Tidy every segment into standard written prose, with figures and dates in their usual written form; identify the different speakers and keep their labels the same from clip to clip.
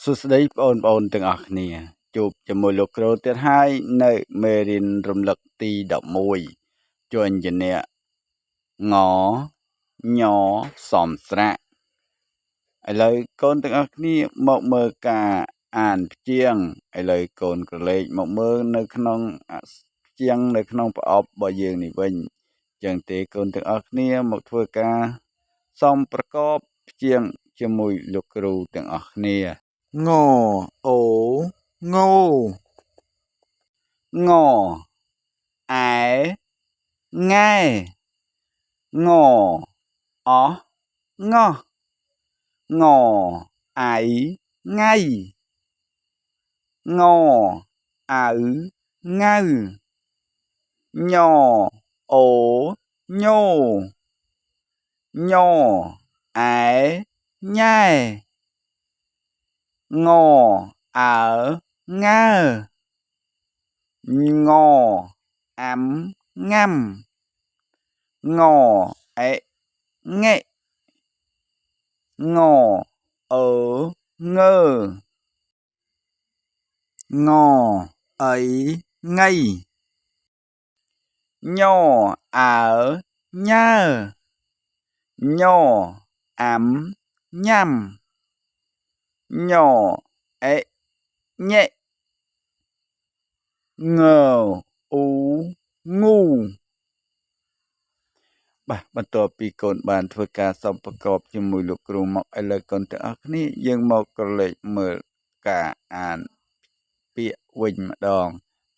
Speaker 1: សួស្តីបងប្អូនទាំងអស់គ្នាជួបជាមួយលោកគ្រូទៀតហើយនៅមេរៀនរំលឹកទី11ជួយជាអ្នកងញសំស្រាក់ឥឡូវកូនទាំងអស់គ្នាមកមើលការអានព្យាង្គឥឡូវកូនក្រឡេកមកមើលនៅក្នុងព្យាង្គនៅក្នុងប្រអប់របស់យើងនេះវិញចឹងទេកូនទាំងអស់គ្នាមកធ្វើការសំប្រកបព្យាង្គជាមួយលោកគ្រូទាំងអស់គ្នា
Speaker 2: ងអូងោ
Speaker 1: ងអែងែងអងោះងអៃងៃងអៅងៅញអូញោញអែញ៉ែងអើងើងអាំងាំងអេងេងអើងើងអីngâyញអើញ៉ើញអាំញ៉ាំញអេញេងអ៊ូងូបាទបន្ទាប់ពីកូនបានធ្វើការសំប្រកបជាមួយលោកគ្រូមកឥឡូវកូនទាំងអស់គ្នាយើងមកក្រឡេកមើលការអានពាក្យវិញម្ដង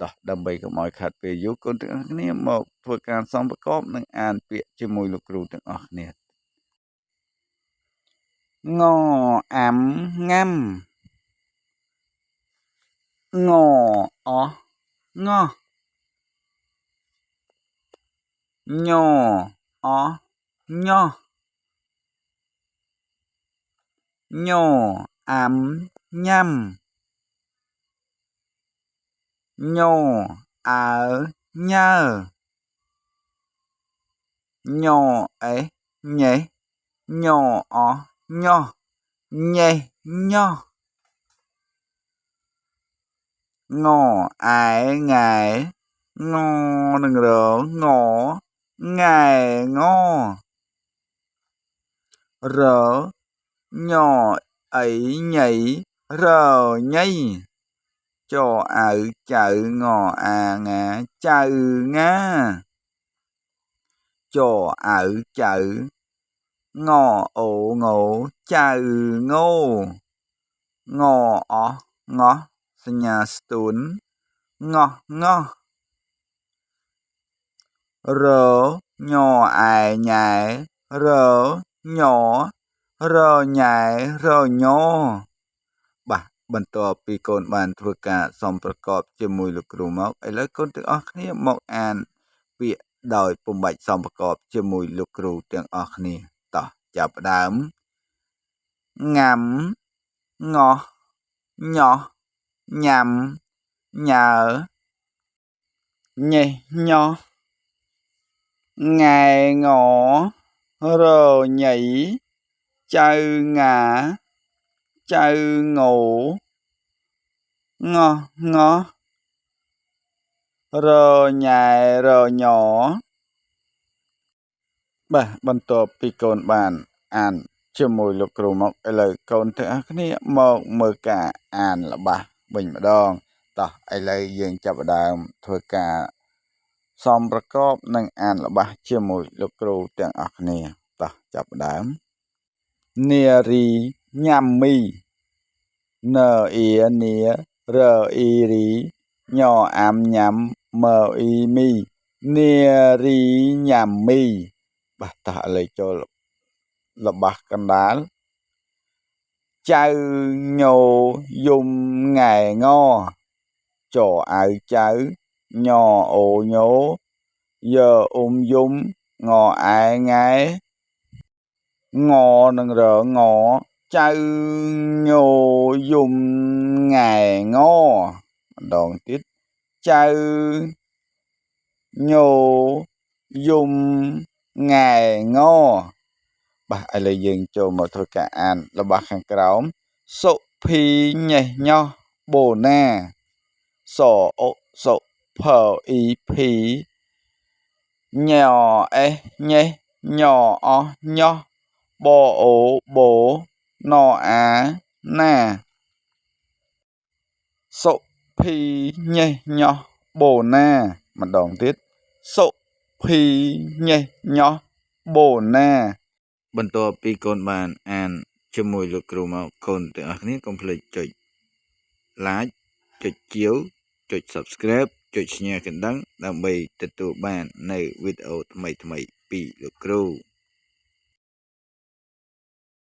Speaker 1: តោះដើម្បីកុំឲ្យខាត់ពេលយូរកូនទាំងអស់គ្នាមកធ្វើការសំប្រកបនិងអានពាក្យជាមួយលោកគ្រូទាំងអស់គ្នាងអាំងាំងអោះងោះញអោះញោះញអាំញ៉ាំញអើញ៉ើញអេញេញអោះញោះញេញោះងអែងែងនឹងងងែងរញអីញ៉ៃរញ៉ៃចអៅចៅងអាងាចៅងាចអៅចៅងអូងោចៅងោងអោះងោះសញ្ញាស្ទួនងោះងោះរញអែញ៉ែរញរញ៉ែរញបាទបន្ទាប់ពីកូនបានធ្វើការសំប្រកបជាមួយលោកគ្រូមកឥឡូវកូនទាំងអស់គ្នាមកអានពាក្យដោយពុំបាច់សំប្រកបជាមួយលោកគ្រូទាំងអស់គ្នាតោះចាប់ផ្ដើមងាំងោះញោះញ៉ាំញ៉ើញេះញោះងែងរញ៉ៃចៅងាចៅងោងោះងោះរញ៉ែរញបាទបន្ទាប់ពីកូនបានអានជាមួយលោកគ្រូមកឥឡូវកូនទាំងអស់គ្នាមកមើលការអានល្បះវិញម្ដងតោះឥឡូវយើងចាប់ផ្ដើមធ្វើការសំប្រកបនិងអានល្បះជាមួយលោកគ្រូទាំងអស់គ្នាតោះចាប់ផ្ដើមនារីញ៉ាំមីនអ៊ីនីរអ៊ីរីញអាំញ៉ាំមើអ៊ីមីនារីញ៉ាំមីបាទតោះឥឡូវចូលល្បះកណ្ដាលចៅញោយំងែងចអៅចៅញអូញោយើយំងអែងែងនឹងងចៅញោយំងែងម្ដងទៀតចៅញោយំងែងបាទឥឡូវយើងចូលមកធ្វើការអានល្បះខាងក្រោមសុ ភីញេះញោះបូណាសអុសុផអ៊ីភីញ៉អេះញេះញ៉អោះញោះបអូបូណអាណាសុភីញេះញោះបូណាម្ដងទៀតសុភីញេះញោះបូណាបន្ទាប់ពីកូនបានអានជាមួយលោកគ្រូមកកូនទាំងអស់គ្នាកុំភ្លេចចុច like ចុចជាវចុច subscribe ចុច share កណ្ដឹងដើម្បីទទួលបាននៅវីដេអូថ្មីៗពីលោកគ្រូ